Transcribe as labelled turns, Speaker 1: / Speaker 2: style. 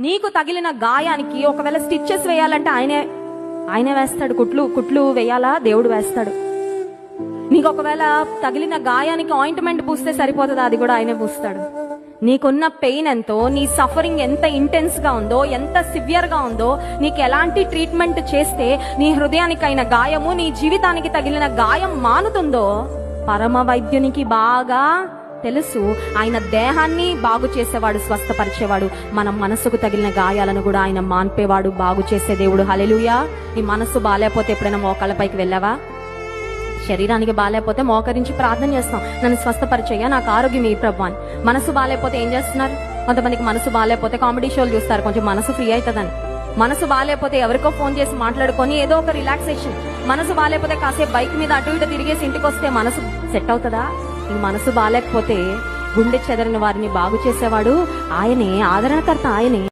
Speaker 1: నీకు తగిలిన గాయానికి ఒకవేళ స్టిచ్చెస్ వేయాలంటే ఆయనే వేస్తాడు. కుట్లు వేయాలా, దేవుడు వేస్తాడు. నీకు ఒకవేళ తగిలిన గాయానికి ఆయింట్మెంట్ పూస్తే సరిపోతుందా, అది కూడా ఆయనే పూస్తాడు. నీకున్న పెయిన్ ఎంతో, నీ సఫరింగ్ ఎంత ఇంటెన్స్ గా ఉందో, ఎంత సివియర్ గా ఉందో, నీకు ఎలాంటి ట్రీట్మెంట్ చేస్తే నీ హృదయానికైన గాయము, నీ జీవితానికి తగిలిన గాయం మానుతుందో పరమ వైద్యునికి బాగా తెలుసు. ఆయన దేహాన్ని బాగు చేసేవాడు, స్వస్థపరిచేవాడు. మన మనసుకు తగిలిన గాయాలను కూడా ఆయన మాన్పేవాడు, బాగు చేసే దేవుడు. హల్లెలూయా. నీ మనసు బాలేకపోతే ఎప్పుడైనా మోకాళ్ళపైకి వెళ్ళావా? శరీరానికి బాలేకపోతే మోకరించి ప్రార్థన చేస్తాం, నన్ను స్వస్థపరిచేయ్యా, నాకు ఆరోగ్యం ఈ ప్రభు అని. మనసు బాలేకపోతే ఏం చేస్తున్నారు? కొంతమందికి మనసు బాలేకపోతే కామెడీ షోలు చూస్తారు, కొంచెం మనసు ఫ్రీ అవుతుందని. మనసు బాలేకపోతే ఎవరికో ఫోన్ చేసి మాట్లాడుకొని ఏదో ఒక రిలాక్సేషన్. మనసు బాలేకపోతే కాసేపు బైక్ మీద అటు ఇటు తిరిగేసి ఇంటికి వస్తే మనసు సెట్ అవుతుందా? ఈ మనసు బాలేకపోతే గుండె చెదరిన వారిని బాగు చేసేవాడు ఆయనే, ఆదరణకర్త ఆయనే.